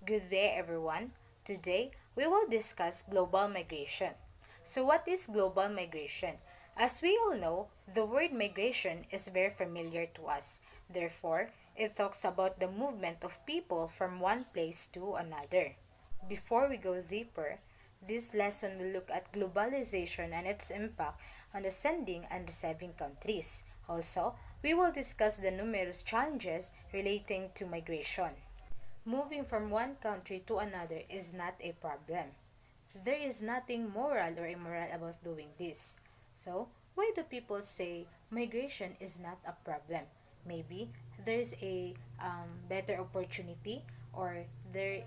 Good day, everyone. Today, we will discuss global migration. So, what is global migration? As we all know, the word migration is very familiar to us. Therefore, it talks about the movement of people from one place to another. Before we go deeper, this lesson will look at globalization and its impact on the sending and receiving countries. Also, we will discuss the numerous challenges relating to migration. Moving from one country to another is not a problem. There is nothing moral or immoral about doing this. So, why do people say migration is not a problem? Maybe there's a better opportunity, or there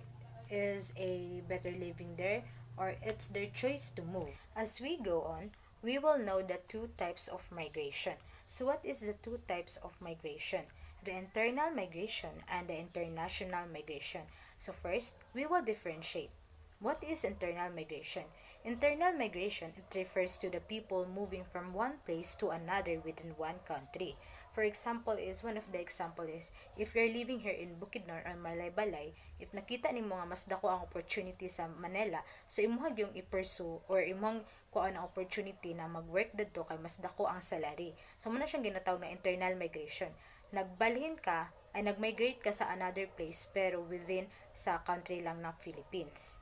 is a better living there, or it's their choice to move. As we go on, we will know the two types of migration. So, what is the two types of migration? The internal migration and the international migration. So, first, we will differentiate. What is internal migration? Internal migration, it refers to the people moving from one place to another within one country. For example, one of the example is, if you're living here in Bukidnon or Malaybalay, if nakita nimo nga mas dako ang opportunity sa Manila, so imuhag yung i-pursue or imuhang kuan ang opportunity na mag-work dito kay mas dako ang salary. So muna siyang ginatawag na internal migration. Nagbalhin ka ay nag-migrate ka sa another place pero within sa country lang ng Philippines.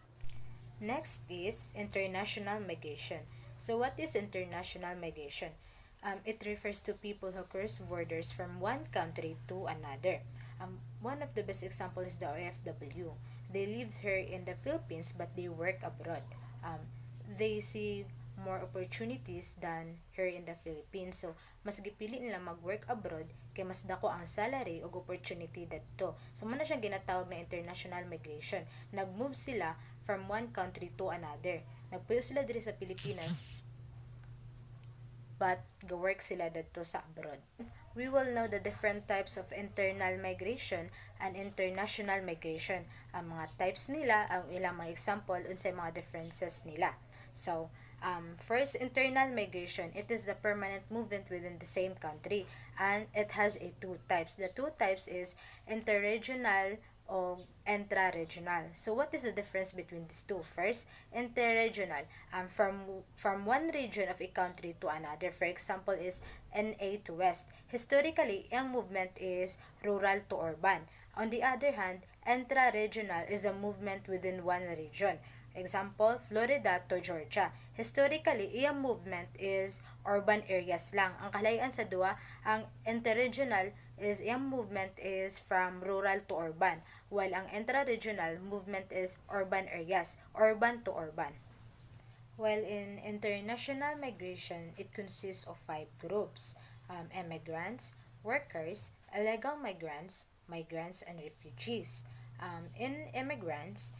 Next is international migration. So what is international migration? It refers to people who cross borders from one country to another. One of the best examples is the OFW. They live here in the Philippines but they work abroad. They see more opportunities than here in the Philippines. So, mas gipili nila mag-work abroad kay mas dako ang salary o opportunity dito. So, muna siyang ginatawag na international migration. Nag-move sila from one country to another. Nagpuyo sila diri sa Pilipinas but go-work sila dito sa abroad. We will know the different types of internal migration and international migration. Ang mga types nila, ang ilang mga example, unsay mga differences nila. So, first, internal migration. It is the permanent movement within the same country, and it has a two types. The two types is interregional o intra-regional. So, what is the difference between these two? First, interregional. From one region of a country to another. For example, is NA to West. Historically, ang movement is rural to urban. On the other hand, intra-regional is a movement within one region. Example, Florida to Georgia. Historically, iyang movement is urban areas lang. Ang kalayan sa duwa, ang interregional is iyang movement is from rural to urban, while ang intra-regional movement is urban areas, urban to urban. While in international migration, it consists of five groups: immigrants, workers, illegal migrants, migrants, and refugees. In immigrants,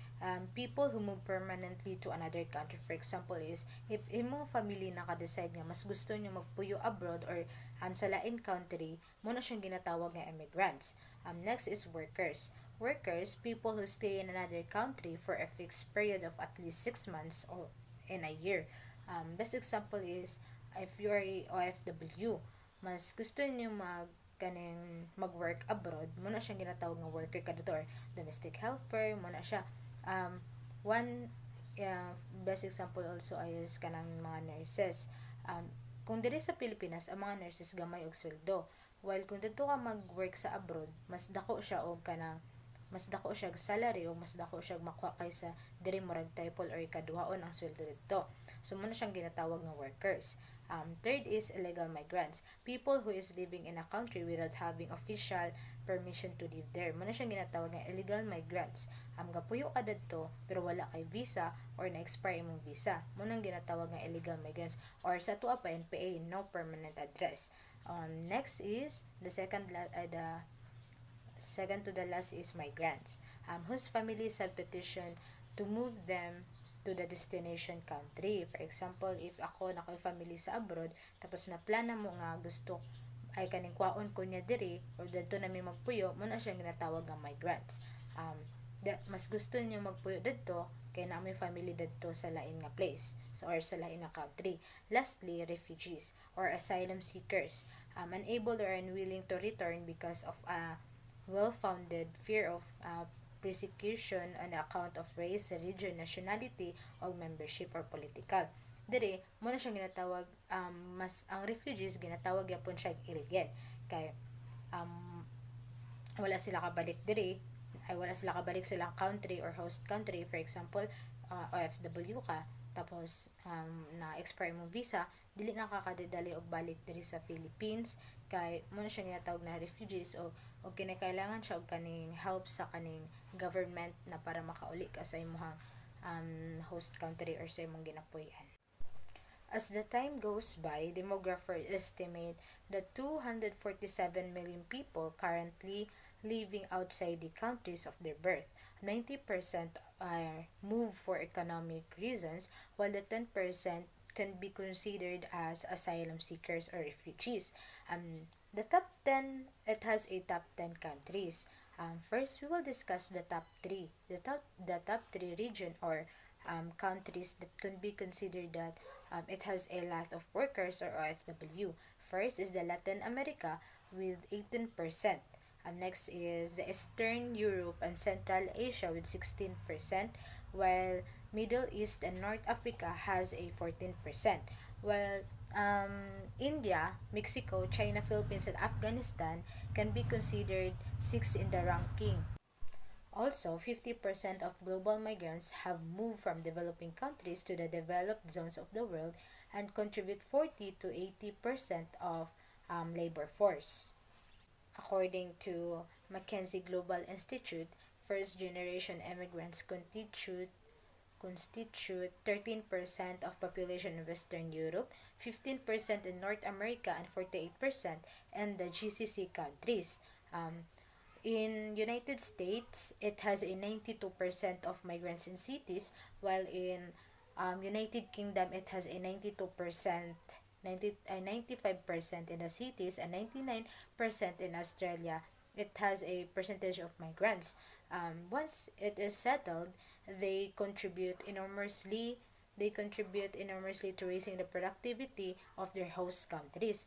people who move permanently to another country. For example is, if imong family naka-decide nga mas gusto nyo magpuyo abroad or sa lain country, muna siyang ginatawag nga immigrants. Next is workers. Workers, people who stay in another country for a fixed period of at least 6 months or in a year. Best example is, if you are a OFW, mas gusto niyo mag-work abroad, muna siyang ginatawag nga worker ka dito, or domestic helper, muna siya. One best example also is kanang mga nurses. Kung diri sa Pilipinas, ang mga nurses gamay og sweldo, while kung dito ka mag-work sa abroad, mas dako siya og kanang mas dako siya salary o mas dako siya makuha kaysa diri murag triple or ikaduhaon ang sweldo dito. So muna siyang ginatawag nga workers. Third is illegal migrants, people who is living in a country without having official permission to live there. Muna siyang ginatawag nga illegal migrants. Gapuyo ka dito pero wala kay visa or na-expire imong visa. Munang ginatawag nga illegal migrants, or sa tuwa pa NPA, no permanent address. Next is the second to the last is migrants, whose families have petitioned to move them to the destination country. For example, if ako na ko'y family sa abroad, tapos na plana mo nga gusto ay kaning kwaon ko niya diri or dito na may magpuyo, muna siyang ginatawag ng migrants. Mas gusto niyo magpuyo dito kay na may family dito sa lain nga place, so or sa lain nga country. Lastly, refugees or asylum seekers, unable or unwilling to return because of a well-founded fear of persecution on account of race, religion, nationality, o membership or political. Diri mo na siya ginatawag, mas ang refugees ginatawag yapon siya illegal kay wala sila kabalik diri, ay wala sila kabalik silang country or host country. For example, OFW ka, tapos na expire mo visa, dili na kakadali og balik diri sa Philippines, kay mo na siya ginatawag na refugees, o kinakailangan siya og kaning help sa kaning government na para makauli ka sa imong host country or sa imong ginapuy-an. As the time goes by, demographers estimate that 247 million people currently living outside the countries of their birth. 90% are moved for economic reasons, while the 10% can be considered as asylum seekers or refugees. The top 10, it has a top 10 countries. First, we will discuss the top 3. The top 3 region or countries that can be considered that it has a lot of workers or OFW. First is the Latin America with 18%. Next is the Eastern Europe and Central Asia with 16%, while Middle East and North Africa has a 14%. While India, Mexico, China, Philippines, and Afghanistan can be considered 6 in the ranking. Also, 50% of global migrants have moved from developing countries to the developed zones of the world and contribute 40 to 80% of labor force. According to McKinsey Global Institute, first-generation immigrants constitute 13% of population in Western Europe, 15% in North America, and 48% in the GCC countries. In United States, it has a 92% of migrants in cities, while in United Kingdom, it has a 92%, 95% in the cities, and 99% in Australia. It has a percentage of migrants. Once it is settled, they contribute enormously to raising the productivity of their host countries.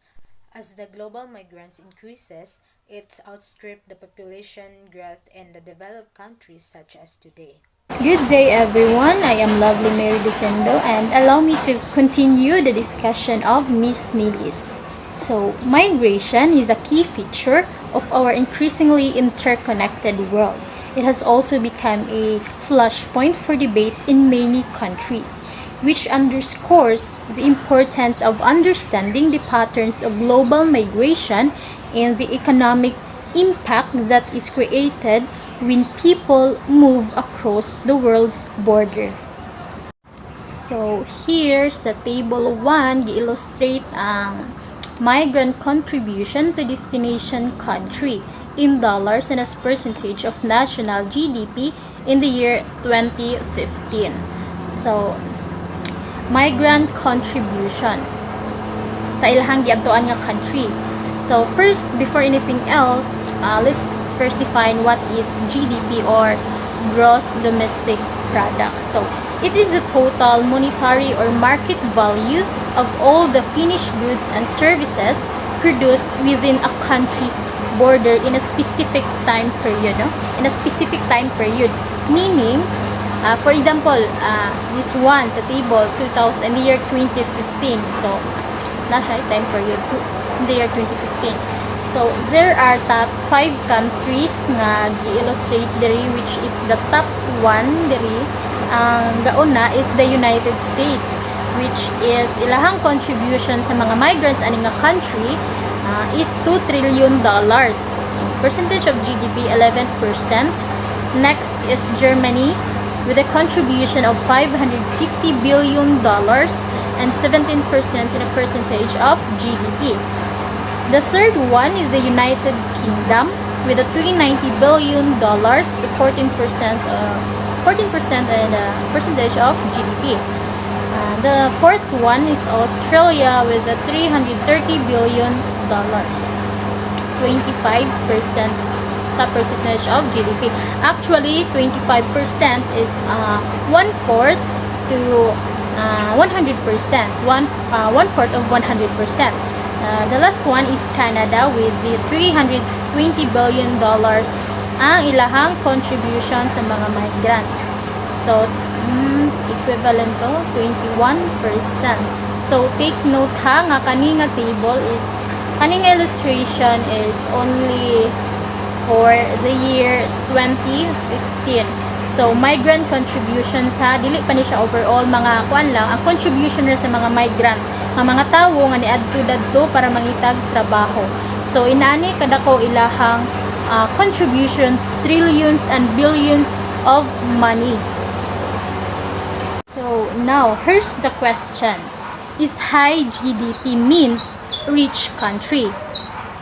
As the global migrants increases, it's outstripped the population growth in the developed countries such as today. Good day everyone, I am Lovely Mary Desendo and allow me to continue the discussion of Miss Nilis. So, migration is a key feature of our increasingly interconnected world. It has also become a flashpoint for debate in many countries, which underscores the importance of understanding the patterns of global migration and the economic impact that is created when people move across the world's border. So, here's the table 1, gi-illustrate ang migrant contribution to destination country in dollars and as percentage of national GDP in the year 2015. So, migrant contribution sa ilahang giadtoan nga country. So first, before anything else, let's first define what is GDP or gross domestic product. So it is the total monetary or market value of all the finished goods and services produced within a country's border in a specific time period. In a specific time period, meaning for example, this one sa table 2000 in the year 2015. So nasa time period in the year 2015. So there are top 5 countries nga gi-illustrate diri, which is the top 1 diri. Ang gauna is the United States, which is ilahang contribution sa mga migrants ani nga country is $2 trillion. Percentage of GDP 11%. Next is Germany with a contribution of $550 billion and 17% in a percentage of GDP. The third one is the United Kingdom with a $390 billion to 14% in a percentage of GDP. The fourth one is Australia with a $330 billion, 25% sa percentage of GDP. Actually, 25% is 1/4 to 100%. One-fourth of 100%. The last one is Canada with the $320 billion ang ilahang contribution sa mga migrants. So, equivalent to 21%. So, take note ha, nga kaninga table is, kaninga illustration is only for the year 2015. So, migrant contributions ha, dili pa ni siya overall, mga kuan lang, ang contribution ra sa mga migrant, mga tawo nga niadto dadto para mangitag trabaho. So, inaani kadako ilahang contribution, trillions and billions of money. So, now, here's the question. Is high GDP means rich country?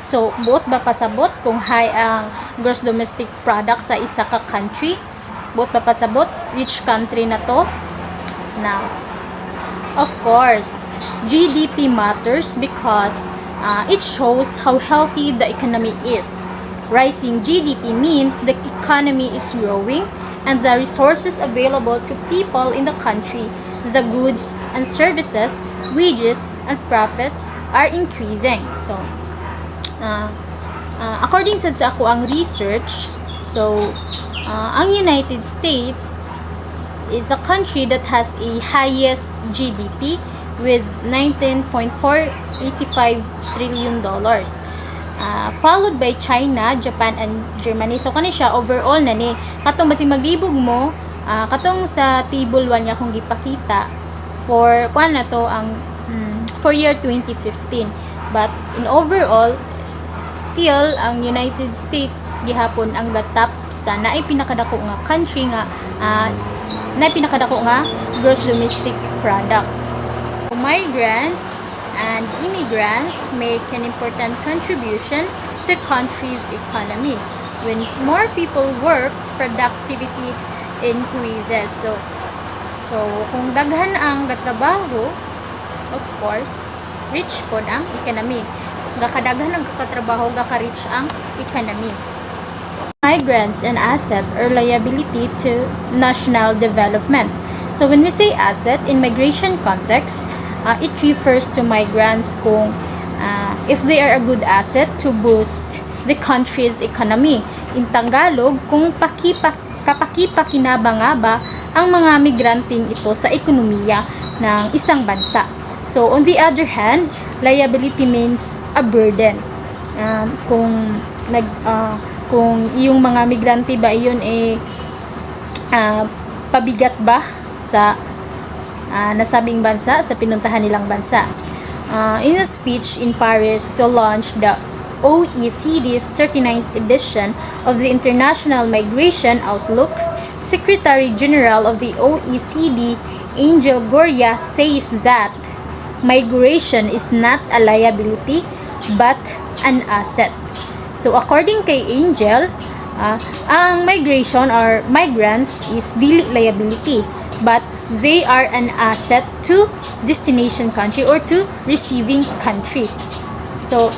So, buot ba pasabot kung high ang gross domestic product sa isa ka country? Buot ba pasabot rich country na to? Now, of course, GDP matters because it shows how healthy the economy is. Rising GDP means the economy is growing and the resources available to people in the country, the goods and services, wages and profits are increasing. So, according sa ako ang research, so ang United States is a country that has a highest GDP with $19.485 trillion. Followed by China, Japan, and Germany. So, kani siya overall na ni. Katong basing maglibog mo, katong sa table 1 niya kung gipakita for, kuan na to, ang for year 2015. But, in overall, still, ang United States gihapon ang the top sa naay pinakadako nga country nga, naay pinakadako nga gross domestic product. Migrants and immigrants make an important contribution to country's economy. When more people work, productivity increases. So kung daghan ang gatrabaho, of course, rich pod ang economy. Gakadaghan ang katrabaho, gaka-rich ang economy. Migrants and asset or liability to national development. So when we say asset in migration context, it refers to migrants kung if they are a good asset to boost the country's economy. In Tagalog, kung kapakipakinabangaba ang mga migranting ito sa ekonomiya ng isang bansa. So, on the other hand, liability means a burden. Kung yung mga migrante ba iyon pabigat ba sa nasabing bansa, sa pinuntahan nilang bansa. In a speech in Paris to launch the OECD's 39th edition of the International Migration Outlook, Secretary General of the OECD, Angel Gurria, says that migration is not a liability but an asset. So according kay Angel, ang migration or migrants is dili liability but they are an asset to destination country or to receiving countries. So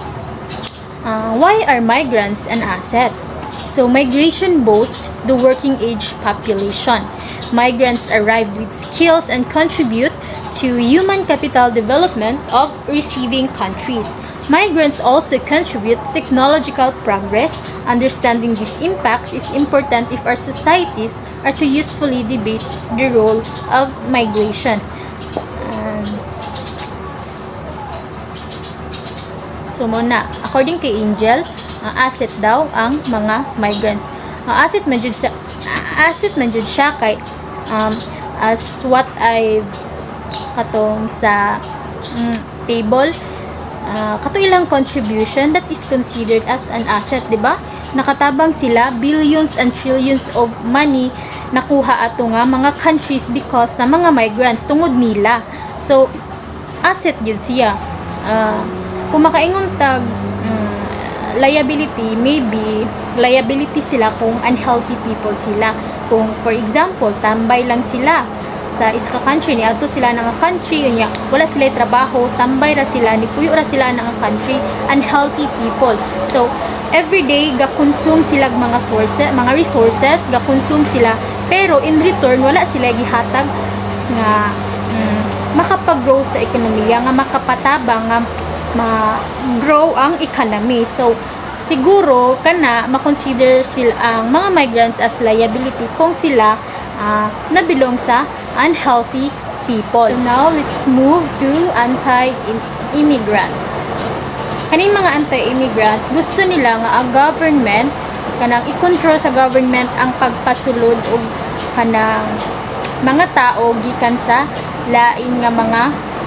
why are migrants an asset? So migration boasts the working age population. Migrants arrive with skills and contribute to human capital development of receiving countries. Migrants also contribute to technological progress. Understanding these impacts is important if our societies are to usefully debate the role of migration. So muna, according kay Angel, asset daw ang mga migrants. Asset man jud siya kay as what I katong sa table, kato ilang contribution that is considered as an asset, di ba? Nakatabang sila billions and trillions of money nakuha ato nga mga countries because sa mga migrants tungod nila. So asset yun siya. Kung makaingon tag liability, maybe liability sila kung unhealthy people sila. Kung for example, tambay lang sila sa isa ka country, ni ato sila ng country, yun wala sila trabaho, tambay ra sila, ni puyo ra sila ng country, unhealthy people. So everyday ga-consume sila mga resources, ga-consume sila, pero in return wala sila gihatag nga makapag-grow sa ekonomiya, nga makapatabang, nga ma-grow ang economy. So siguro kana makonsider sila ang mga migrants as liability kung sila nabilong sa unhealthy people. So now let's move to anti-immigrants. Kaning mga anti-immigrants gusto nila nga ang government kanang i-control sa government ang pagpasulod og kanang mga tao gikan sa lain nga mga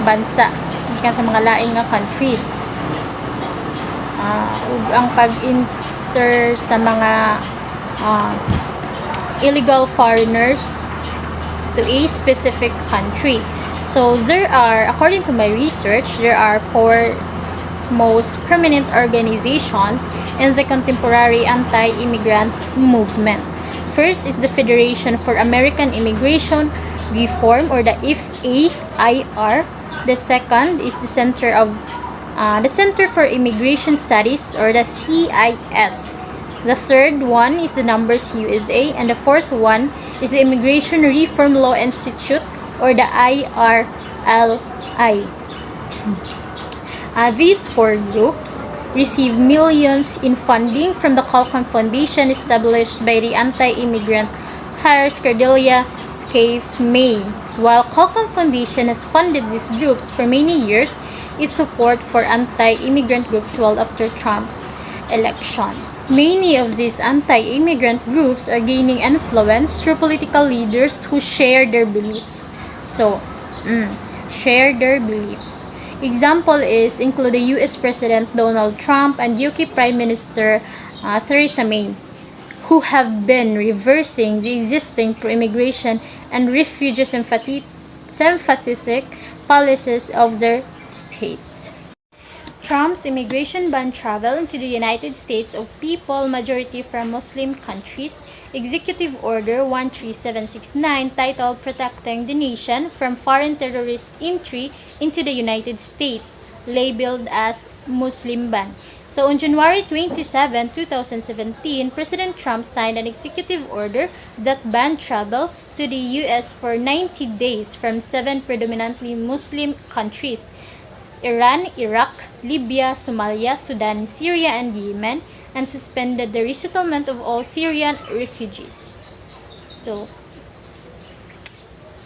bansa, gikan sa mga lain nga countries. Ug ang pag-enter sa mga illegal foreigners to a specific country. So there are, according to my research, there are 4 most prominent organizations in the contemporary anti-immigrant movement. First is the Federation for American Immigration Reform, or the FAIR. The second is the Center for Immigration Studies, or the CIS. The third one is the Numbers USA, and the fourth one is the Immigration Reform Law Institute, or the IRLI. These 4 groups receive millions in funding from the Qualcomm Foundation, established by the anti-immigrant Harris Cordelia Scaife May. While Qualcomm Foundation has funded these groups for many years, its support for anti-immigrant groups swelled after Trump's election. Many of these anti-immigrant groups are gaining influence through political leaders who share their beliefs. Share their beliefs. Example include the US President Donald Trump and UK Prime Minister Theresa May, who have been reversing the existing pro-immigration and refugee-sympathetic policies of their states. Trump's immigration ban travel into the United States of people majority from Muslim countries. Executive Order 13769 titled Protecting the Nation from Foreign Terrorist Entry into the United States, labeled as Muslim ban. So on January 27, 2017, President Trump signed an executive order that banned travel to the US for 90 days from 7 predominantly Muslim countries: Iran, Iraq, Libya, Somalia, Sudan, Syria, and Yemen, and suspended the resettlement of all Syrian refugees. So,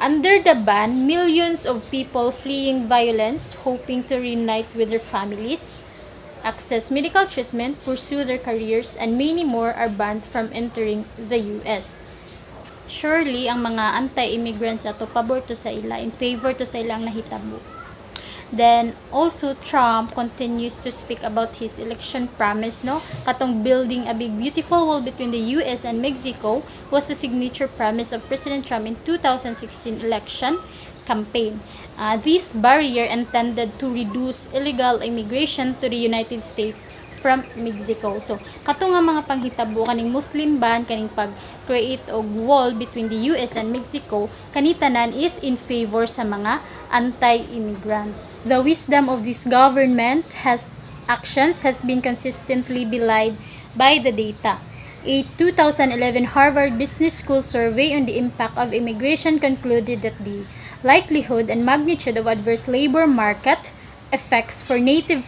under the ban, millions of people fleeing violence, hoping to reunite with their families, access medical treatment, pursue their careers, and many more are banned from entering the US. Surely, ang mga anti-immigrants ato pabor to sa ila, in favor to sa ilang nahitabo. Then, also, Trump continues to speak about his election promise, no? Katong building a big beautiful wall between the US and Mexico was the signature promise of President Trump in 2016 election campaign. This barrier intended to reduce illegal immigration to the United States from Mexico. So, katong nga mga panghitabo kaning Muslim ban, kaning pag-create og wall between the US and Mexico, kanitanan is in favor sa mga anti-immigrants. The wisdom of this government actions has been consistently belied by the data. A 2011 Harvard Business School survey on the impact of immigration concluded that the likelihood and magnitude of adverse labor market effects for native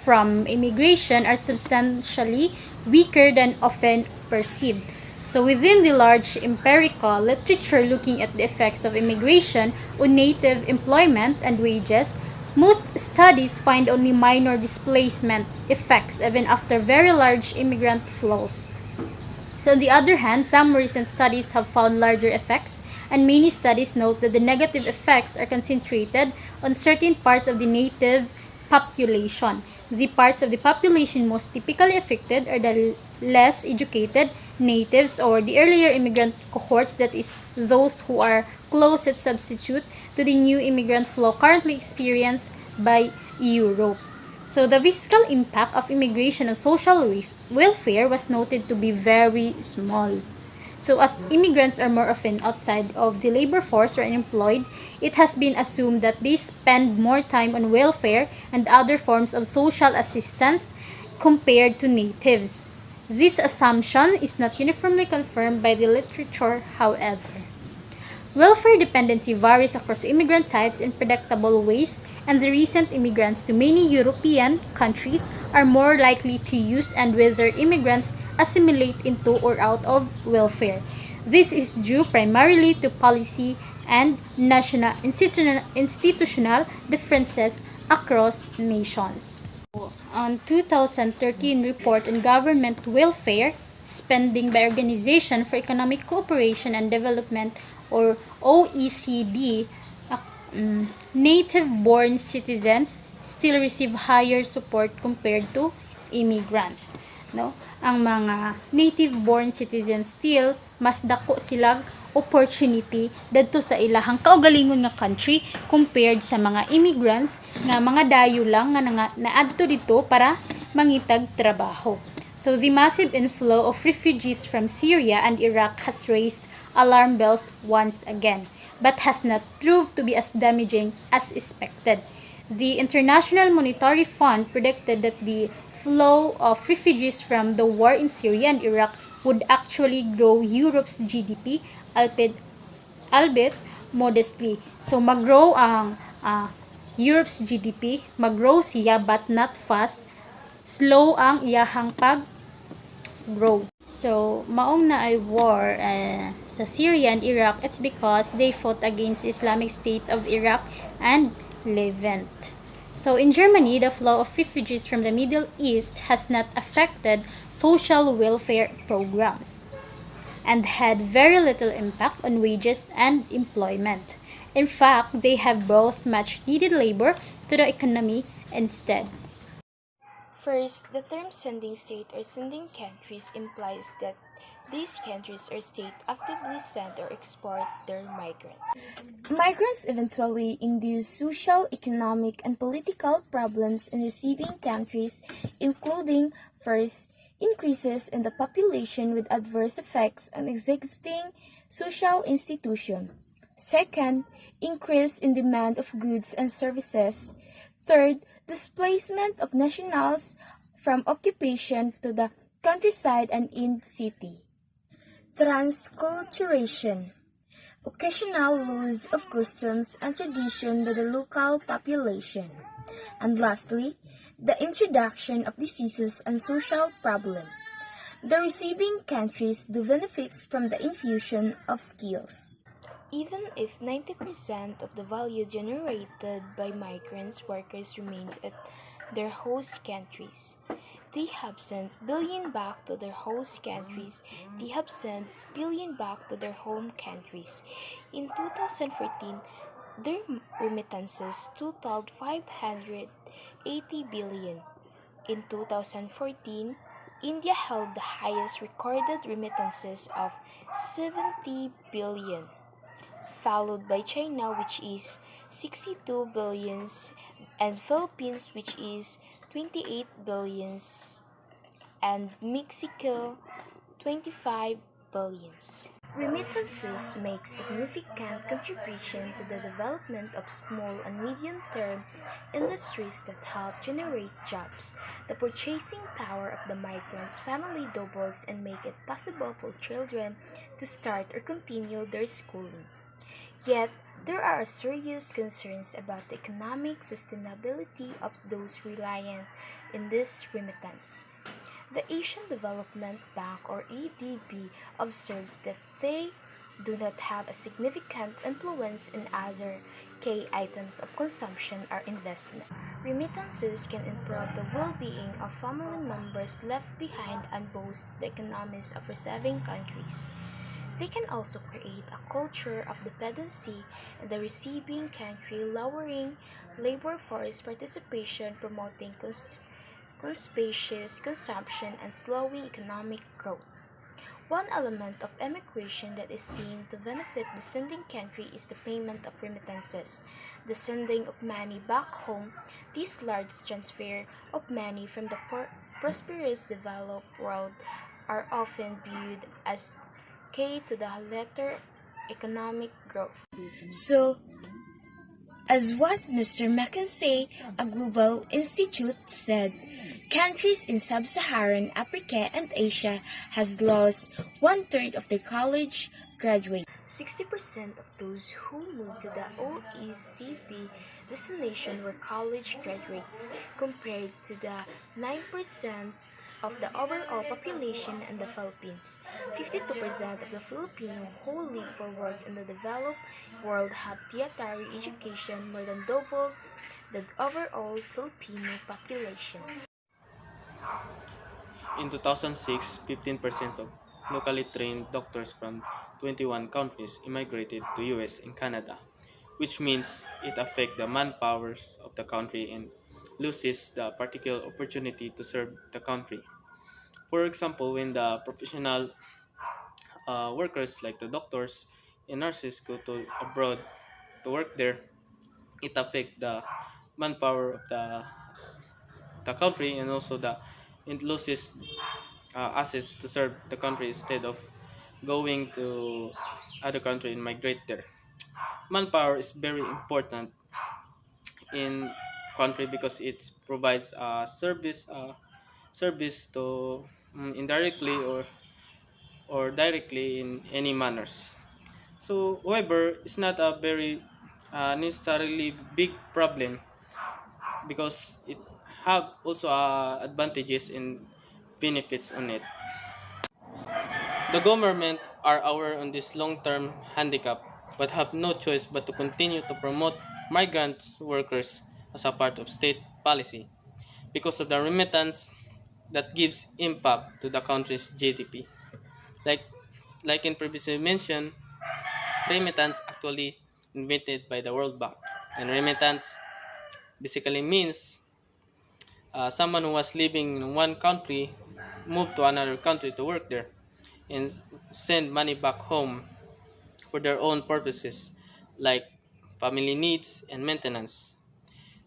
from immigration are substantially weaker than often perceived. So within the large empirical literature looking at the effects of immigration on native employment and wages, most studies find only minor displacement effects even after very large immigrant flows. So on the other hand, some recent studies have found larger effects, and many studies note that the negative effects are concentrated on certain parts of the native population. The parts of the population most typically affected are the less educated natives or the earlier immigrant cohorts, that is, those who are closest substitute to the new immigrant flow currently experienced by Europe. So the fiscal impact of immigration on social welfare was noted to be very small. So as immigrants are more often outside of the labor force or unemployed, it has been assumed that they spend more time on welfare and other forms of social assistance compared to natives. This assumption is not uniformly confirmed by the literature, however. Welfare dependency varies across immigrant types in predictable ways, and the recent immigrants to many European countries are more likely to use and whether immigrants assimilate into or out of welfare. This is due primarily to policy and national institutional differences across nations. On 2013 report on government welfare spending by Organization for Economic Cooperation and Development or OECD, native-born citizens still receive higher support compared to immigrants. No? Ang mga native-born citizens still mas dako silang opportunity dadto sa ilahang kaugalingon nga country compared sa mga immigrants nga mga dayo lang nga naadto dito para mangitag trabaho. So the massive inflow of refugees from Syria and Iraq has raised alarm bells once again, but has not proved to be as damaging as expected. The International Monetary Fund predicted that the flow of refugees from the war in Syria and Iraq would actually grow Europe's GDP, albeit modestly. So mag-grow ang Europe's GDP, mag-grow siya but not fast, slow ang iyahang pag-grow. So, maong na ay war sa Syria and Iraq, it's because they fought against the Islamic State of Iraq and Levant. So, in Germany, the flow of refugees from the Middle East has not affected social welfare programs and had very little impact on wages and employment. In fact, they have brought much needed labor to the economy instead. First, the term sending state or sending countries implies that these countries or states actively send or export their migrants. Migrants eventually induce social, economic, and political problems in receiving countries, including, first, increases in the population with adverse effects on existing social institutions. Second, increase in demand of goods and services. Third, displacement of nationals from occupation to the countryside and in city. Transculturation. Occasional loss of customs and tradition by the local population. And lastly, the introduction of diseases and social problems. The receiving countries do benefits from the infusion of skills. Even if 90% of the value generated by migrants workers remains at their host countries, they have sent billion back to their host countries. They have sent billion back to their home countries. In 2014, their remittances totaled 580 billion. In 2014, India held the highest recorded remittances of 70 billion, followed by China, which is 62 billions, and Philippines, which is 28 billions, and Mexico, 25 billions. Remittances make significant contribution to the development of small and medium-term industries that help generate jobs. The purchasing power of the migrants' family doubles and make it possible for children to start or continue their schooling. Yet, there are serious concerns about the economic sustainability of those reliant in this remittance. The Asian Development Bank or ADB observes that they do not have a significant influence in other key items of consumption or investment. Remittances can improve the well-being of family members left behind and boost the economies of receiving countries. They can also create a culture of dependency in the receiving country, lowering labor force participation, promoting conspicuous consumption, and slowing economic growth. One element of emigration that is seen to benefit the sending country is the payment of remittances, the sending of money back home. This large transfer of money from the prosperous developed world are often viewed as key to the latter economic growth. So, as what Mr. McKinsey, a global institute, said, countries in sub-Saharan Africa and Asia has lost one-third of their college graduates. 60% of those who moved to the OECD destination were college graduates, compared to the 9% of the overall population in the Philippines. 52% of the Filipino who live for work in the developed world have tertiary education, more than double the overall Filipino population. In 2006, 15% of locally trained doctors from 21 countries immigrated to US and Canada, which means it affects the manpower of the country and loses the particular opportunity to serve the country. For example, when the professional workers like the doctors and nurses go to abroad to work there, it affects the manpower of the country, and also it loses assets to serve the country instead of going to other country and migrate there. Manpower is very important in country because it provides service to indirectly or directly in any manners. So, however, it's not a very necessarily big problem because it have also advantages and benefits on it. The government are aware on this long-term handicap but have no choice but to continue to promote migrant workers as a part of state policy because of the remittance that gives impact to the country's GDP. Like like in previously mentioned, remittance actually invented by the World Bank. And remittance basically means someone who was living in one country moved to another country to work there and send money back home for their own purposes like family needs and maintenance.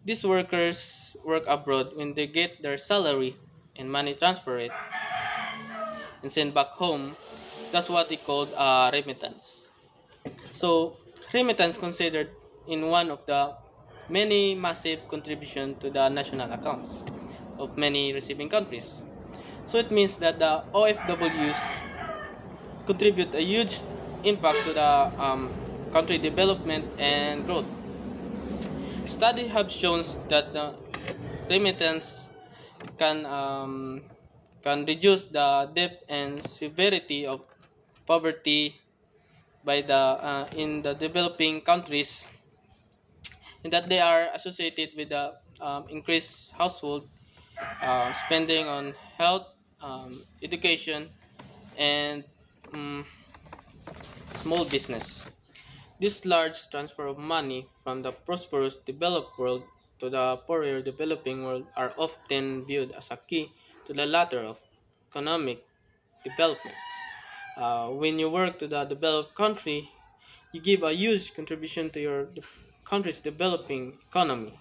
These workers work abroad when they get their salary and money transferred and sent back home. That's what they called remittance. So remittance considered in one of the many massive contribution to the national accounts of many receiving countries. So it means that the OFWs contribute a huge impact to the country development and growth. Studies have shown that the remittance can um, can reduce the depth and severity of poverty by the in the developing countries, and that they are associated with the increased household spending on health, education, and um, small business. This large transfer of money from the prosperous developed world to the poorer developing world are often viewed as a key to the latter of economic development. When you work to the developed country, you give a huge contribution to your country's developing economy.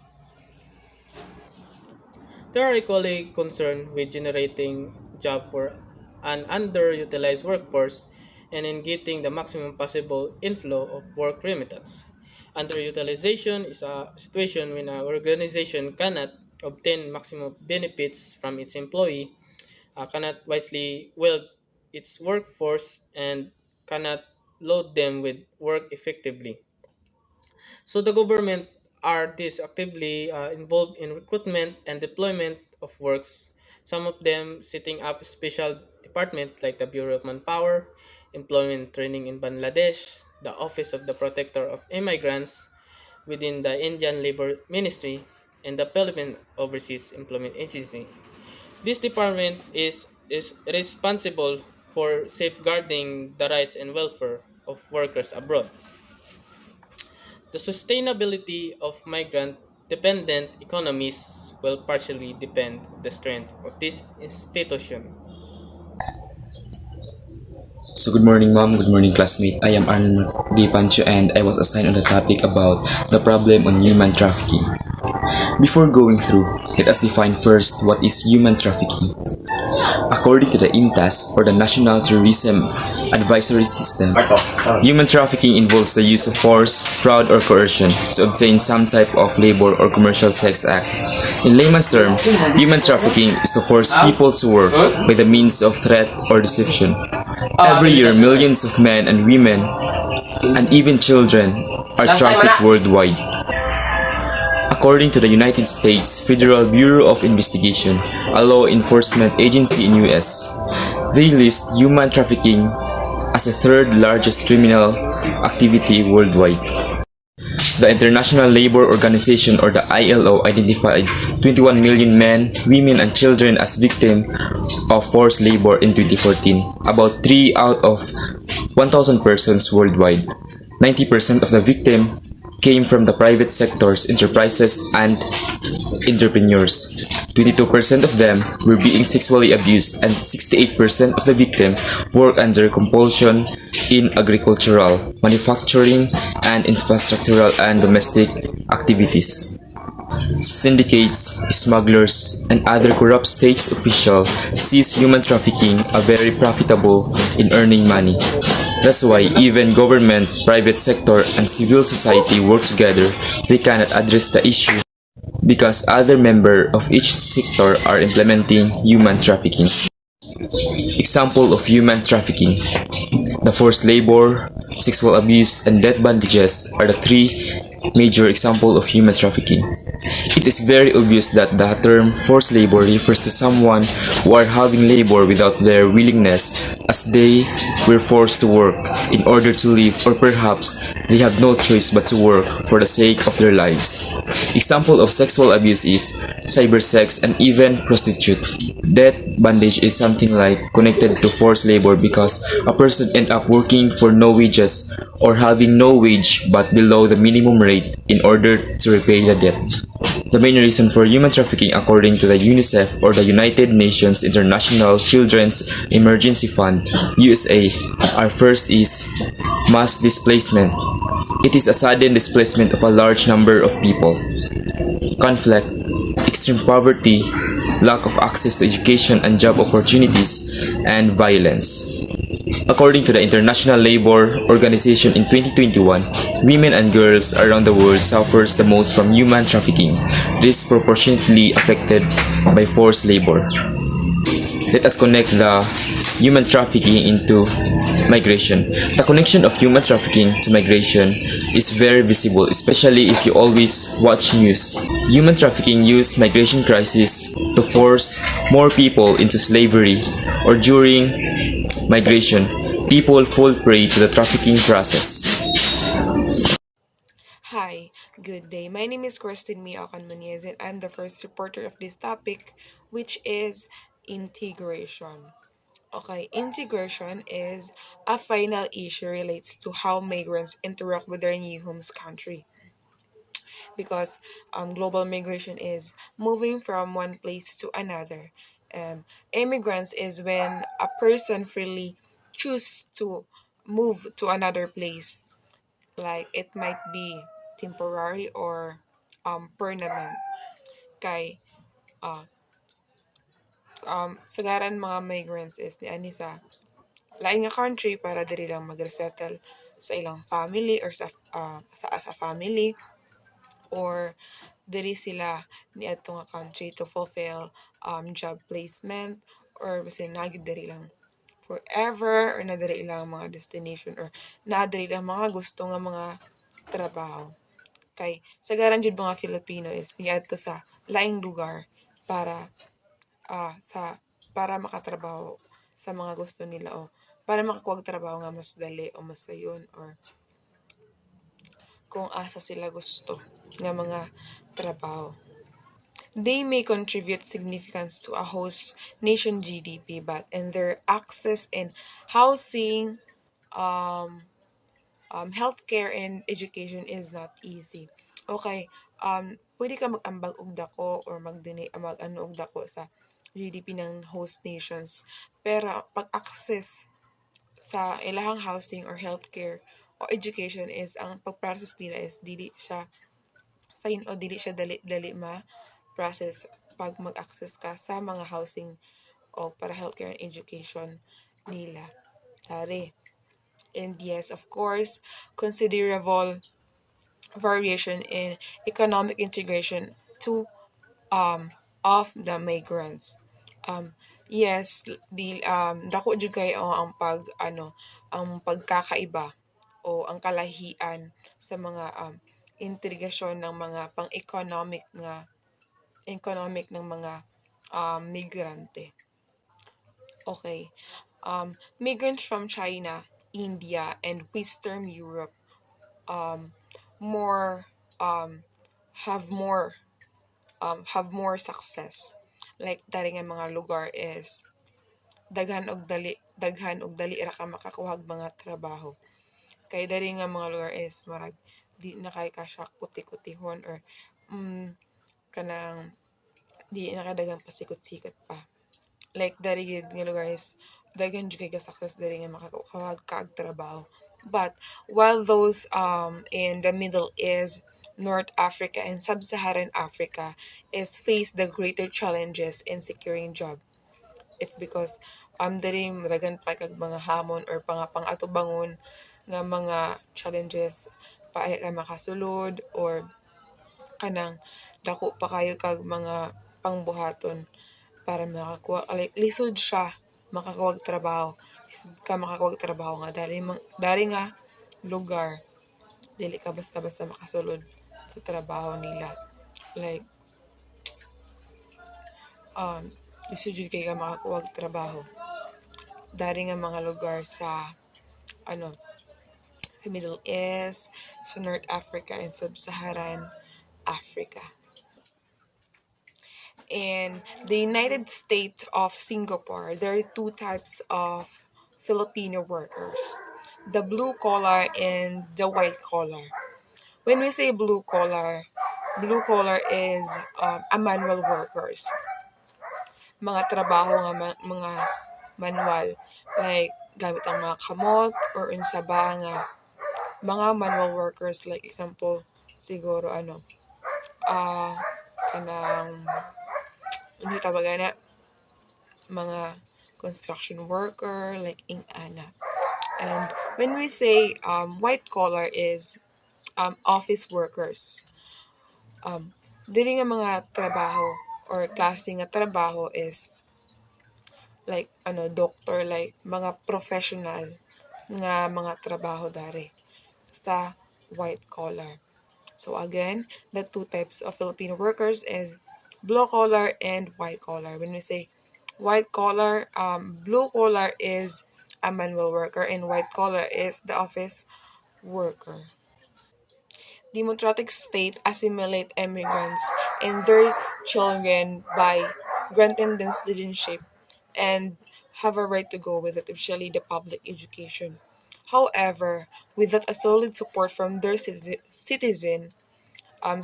They are equally concerned with generating jobs for an underutilized workforce and in getting the maximum possible inflow of work remittance. Underutilization is a situation when an organization cannot obtain maximum benefits from its employee, cannot wisely wield its workforce, and cannot load them with work effectively. So the government are this actively involved in recruitment and deployment of works. Some of them setting up special departments like the Bureau of Manpower, Employment Training in Bangladesh, the Office of the Protector of Immigrants within the Indian Labor Ministry, and the Philippine Overseas Employment Agency. This department is responsible for safeguarding the rights and welfare of workers abroad. The sustainability of migrant-dependent economies will partially depend the strength of this institution. So good morning mom, good morning classmate. I am Arnold D. Pancho and I was assigned on the topic about the problem on human trafficking. Before going through, let us define first what is human trafficking. According to the INTAS, or the National Terrorism Advisory System, human trafficking involves the use of force, fraud, or coercion to obtain some type of labor or commercial sex act. In layman's term, human trafficking is to force people to work by the means of threat or deception. Every year, millions of men and women and even children are trafficked worldwide. According to the United States Federal Bureau of Investigation, a law enforcement agency in US, they list human trafficking as the third largest criminal activity worldwide. The International Labour Organization or the ILO identified 21 million men, women, and children as victims of forced labor in 2014, about 3 out of 1,000 persons worldwide. 90% of the victims came from the private sectors, enterprises, and entrepreneurs. 22% of them were being sexually abused, and 68% of the victims work under compulsion in agricultural, manufacturing, and infrastructural and domestic activities. Syndicates, smugglers, and other corrupt state officials sees human trafficking a very profitable in earning money. That's why even government, private sector, and civil society work together. They cannot address the issue because other members of each sector are implementing human trafficking. Example of human trafficking: the forced labor, sexual abuse, and death bandages are the three major examples of human trafficking. It is very obvious that the term forced labor refers to someone who are having labor without their willingness, as they were forced to work in order to live, or perhaps they have no choice but to work for the sake of their lives. Example of sexual abuse is cybersex and even prostitute. Death bandage is something like connected to forced labor because a person end up working for no wages or having no wage but below the minimum rate in order to repay the debt. The main reason for human trafficking according to the UNICEF or the United Nations International Children's Emergency Fund, USA, are first is mass displacement. It is a sudden displacement of a large number of people. Conflict, extreme poverty, lack of access to education and job opportunities, and violence. According to the International Labour Organization in 2021, women and girls around the world suffers the most from human trafficking, disproportionately affected by forced labor. Let us connect the human trafficking into migration. The connection of human trafficking to migration is very visible, especially if you always watch news. Human trafficking use migration crisis to force more people into slavery, or during migration, people fall prey to the trafficking process. Hi, good day. My name is Christine Mia Ocanmuniez and I'm the first reporter of this topic, which is integration. Okay, integration is a final issue relates to how migrants interact with their new home's country because global migration is moving from one place to another. Immigrants is when a person freely choose to move to another place, like it might be temporary or permanent. Kay sagaran mga migrants is ni ani sa lain nga country para diri lang mag-resettle sa ilang family or sa as a family, or diri sila ni adto nga country to fulfill job placement, or bisan nagyud diri lang forever, or na diri ilang mga destination, or na diri lang mga gusto nga mga trabaho. Kay sagaran jud mga Filipino is niadto sa laing lugar para sa para makatrabaho sa mga gusto nila, o para makakuha trabaho nga mas dali o mas sayon, or kung asa sila gusto nga mga trabaho. They may contribute significance to a host nation GDP, but in their access in housing, healthcare, and education is not easy. Okay, pwede ka mag-ambag og dako or mag-ano og dako sa GDP ng host nations. Pero pag-access sa ilahang housing or healthcare o education is ang pag-process nila is dili siya o dili siya dali ma-process pag mag-access ka sa mga housing o para healthcare and education nila. Tari. And yes, of course, considerable variation in economic integration to of the migrants. Yes, dako jud kay ang pagkakaiba o ang kalahian sa mga intrigasyon ng mga economic ng mga migrante. Okay. Migrants from China, India, and Western Europe more have more success. Like dari nga mga lugar is daghan og dali ra ka makakuha og mga trabaho. Kay dari nga mga lugar is marag di na kay ka siya kuti-kutihon or kanang di na kay daghang pasikot-sikot pa. Like dari gid nga lugar is daghan jud kay ka success dari nga makakuha ka og trabaho. But while those in the Middle East, North Africa, and Sub-Saharan Africa is face the greater challenges in securing job. It's because diri madagan pa kag mga hamon or pang-atubangon nga mga challenges pa ay makasulod or kanang dako pa kayo kag mga pangbuhaton para makakuha like lisod siya makakuha og trabaho. Lisod ka makakuha og trabaho nga dari nga lugar dili ka basta-basta makasulod sa trabaho nila. Like lisod jud kay ka makakuha og trabaho dari nga mga lugar sa sa Middle East, sa North Africa, and Sub-Saharan Africa. In the United States of Singapore, there are two types of Filipino workers, the blue collar and the white collar. When we say blue collar is a manual workers. Mga trabaho nga mga manual, like gamit ang mga kamot or unsa ba nga mga manual workers, like example siguro kanang hindi tabaga na mga construction worker like ana. And when we say white collar is office workers. Dili nga mga trabaho or klase nga trabaho is like doctor, like mga professional nga mga trabaho dari sa white collar. So again, the two types of Filipino workers is blue collar and white collar. When we say white collar, blue collar is a manual worker and white collar is the office worker. Democratic state assimilate immigrants and their children by granting them citizenship and have a right to go with it, especially the public education. However, without a solid support from their citizen,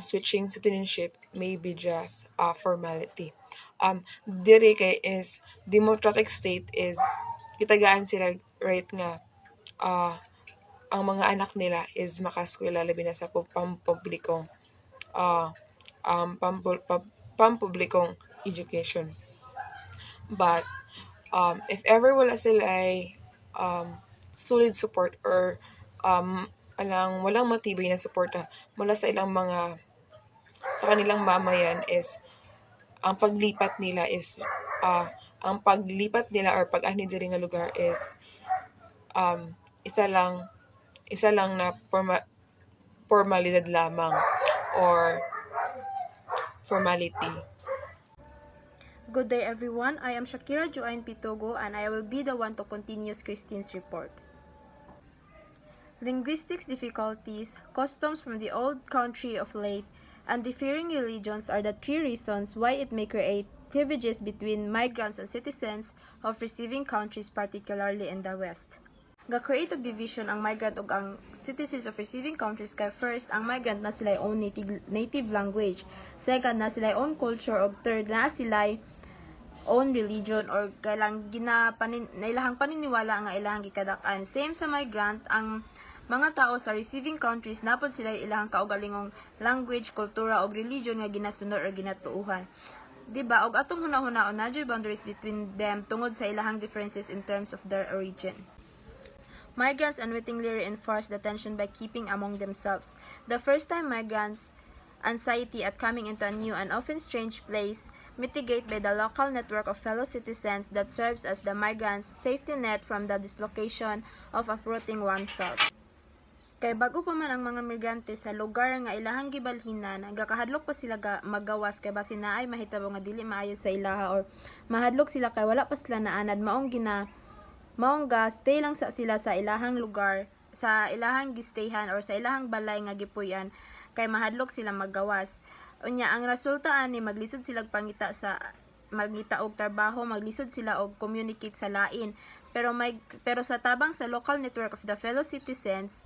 switching citizenship may be just a formality. Diri kay is democratic state is kitagaan sila right nga ang mga anak nila is makaskwela labi na sa pampublikong education. But if ever wala sila ay solid support or walang matibay na suporta mula sa kanilang mamayan is ang paglipat nila or pag-ani diri nga lugar is isa lang na formalidad lamang or formality. Good day everyone, I am Shakira Joanne Pitogo and I will be the one to continue Christine's report. Linguistics difficulties, customs from the old country of late, and differing religions are the three reasons why it may create cleavages between migrants and citizens of receiving countries, particularly in the West. Ga-create og division ang migrant ug ang citizens of receiving countries kay first, ang migrant na sila own native language, second na sila own culture, ug third na sila own religion or kailang nailahang paniniwala nga ilahang gikadak-an. Same sa migrant, ang mga tao sa receiving countries napod sila ilahang kaugalingong language, kultura ug religion nga ginasunod or ginatuuhan. Diba? Og atong hunahuna na jud boundaries between them tungod sa ilahang differences in terms of their origin. Migrants unwittingly reinforce the tension by keeping among themselves. The first-time migrants' anxiety at coming into a new and often strange place mitigate by the local network of fellow citizens that serves as the migrants' safety net from the dislocation of uprooting oneself. Kay bago pa man ang mga migrante sa lugar nga ilahang gibalhinan, gakahadlok pa sila magawas kay basin naay mahitabo nga dili maayo sa ilaha or mahadlok sila kay wala pa sila naanad maong ga stay lang sila sa ilahang lugar, sa ilahang gistayhan or sa ilahang balay nga gipuy-an kay mahadlok sila magawas. Unya ang resulta ani maglisod sila pangita sa magita og trabaho, maglisod sila og communicate sa lain. Pero sa tabang sa local network of the fellow citizens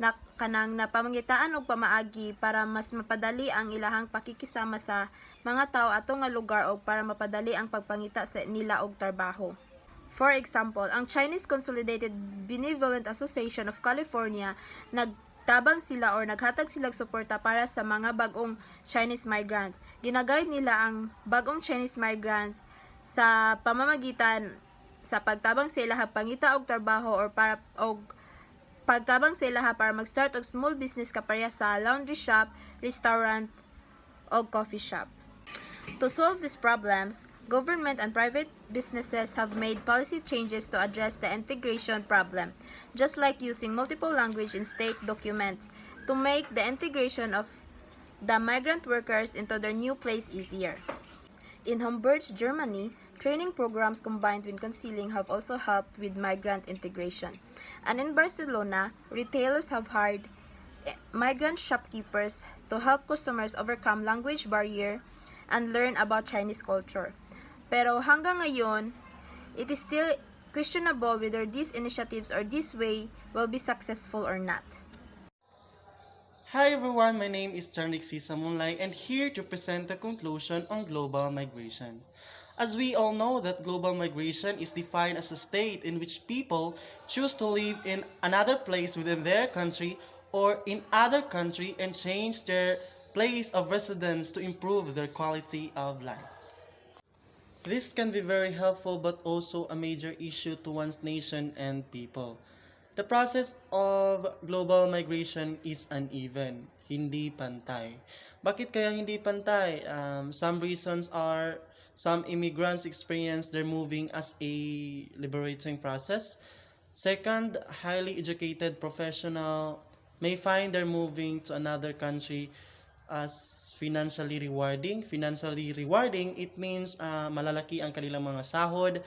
na kanang napamangitaan og pamaagi para mas mapadali ang ilahang pakikisama sa mga tao ato nga lugar o para mapadali ang pagpangita sa nila og trabaho. For example, ang Chinese Consolidated Benevolent Association of California nagtabang sila or naghatag silang suporta para sa mga bagong Chinese migrant. Ginaguide nila ang bagong Chinese migrant sa pamamagitan sa pagtabang sa ilahang pangita og trabaho or pagtabang sa ilaha para mag-start og small business kapareha sa laundry shop, restaurant, o coffee shop. To solve these problems, government and private businesses have made policy changes to address the integration problem, just like using multiple language in state documents to make the integration of the migrant workers into their new place easier. In Hamburg, Germany, training programs combined with counseling have also helped with migrant integration. And in Barcelona, retailers have hired migrant shopkeepers to help customers overcome language barrier and learn about Chinese culture. Pero hanggang ngayon, it is still questionable whether these initiatives or this way will be successful or not. Hi everyone, my name is Charnik Sisa Munlay and here to present the conclusion on global migration. As we all know that global migration is defined as a state in which people choose to live in another place within their country or in other country and change their place of residence to improve their quality of life. This can be very helpful but also a major issue to one's nation and people. The process of global migration is uneven, hindi pantay. Bakit kaya hindi pantay? Some reasons are some immigrants experience their moving as a liberating process. Second, highly educated professional may find their moving to another country as financially rewarding. Financially rewarding, it means malalaki ang kanilang mga sahod.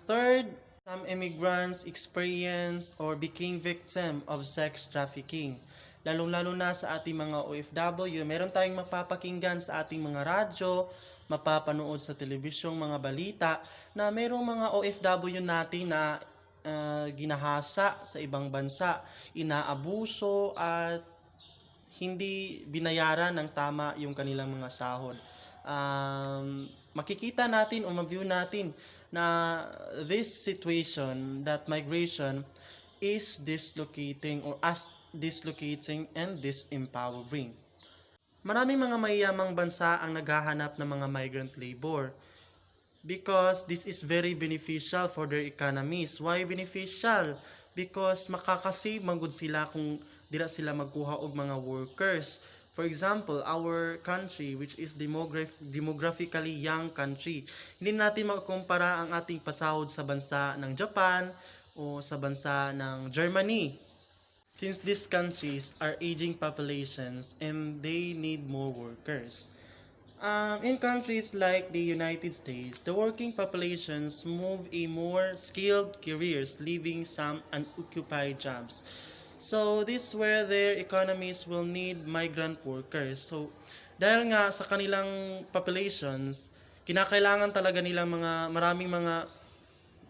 Third, some immigrants experience or became victim of sex trafficking. Lalong-lalo na sa ating mga OFW, meron tayong mapapakinggan sa ating mga radyo, mapapanood sa telebisyong mga balita na merong mga OFW natin na ginahasa sa ibang bansa, inaabuso at hindi binayaran ng tama yung kanilang mga sahod. Makikita natin o ma-view natin na this situation, that migration is dislocating and disempowering. Maraming mga mayayamang bansa ang naghahanap ng mga migrant labor because this is very beneficial for their economies. Why beneficial? Because makakasave manggod sila kung dira sila magkuha og mga workers. For example, our country, which is demographically young country, hindi natin makakumpara ang ating pasahod sa bansa ng Japan o sa bansa ng Germany. Since these countries are aging populations and they need more workers. In countries like the United States, the working populations move a more skilled careers, leaving some unoccupied jobs. So this is where their economies will need migrant workers. So dahil nga sa kanilang populations, kinakailangan talaga nilang maraming mga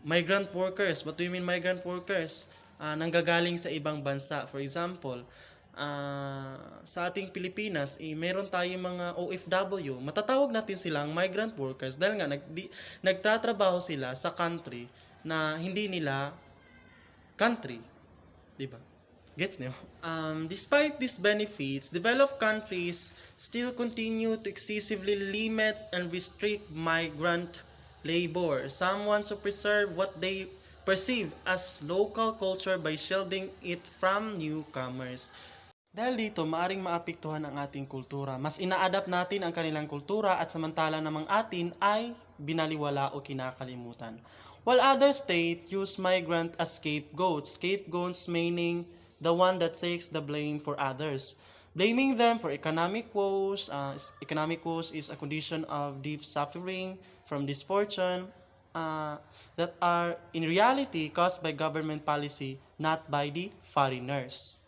migrant workers. What do you mean migrant workers? Nanggagaling sa ibang bansa. For example, sa ating Pilipinas, meron tayong mga OFW. Matatawag natin silang migrant workers dahil nga nagtatrabaho sila sa country na hindi nila country. Diba? Gets niyo? Despite these benefits, developed countries still continue to excessively limit and restrict migrant labor. Some want to preserve what they perceive as local culture by shielding it from newcomers. Dahil dito, maaring maapektuhan ang ating kultura. Mas ina-adapt natin ang kanilang kultura at samantala namang atin ay binaliwala o kinakalimutan. While other states use migrant as scapegoats. Scapegoats meaning the one that takes the blame for others. Blaming them for economic woes is a condition of deep suffering from misfortune that are in reality caused by government policy, not by the foreigners.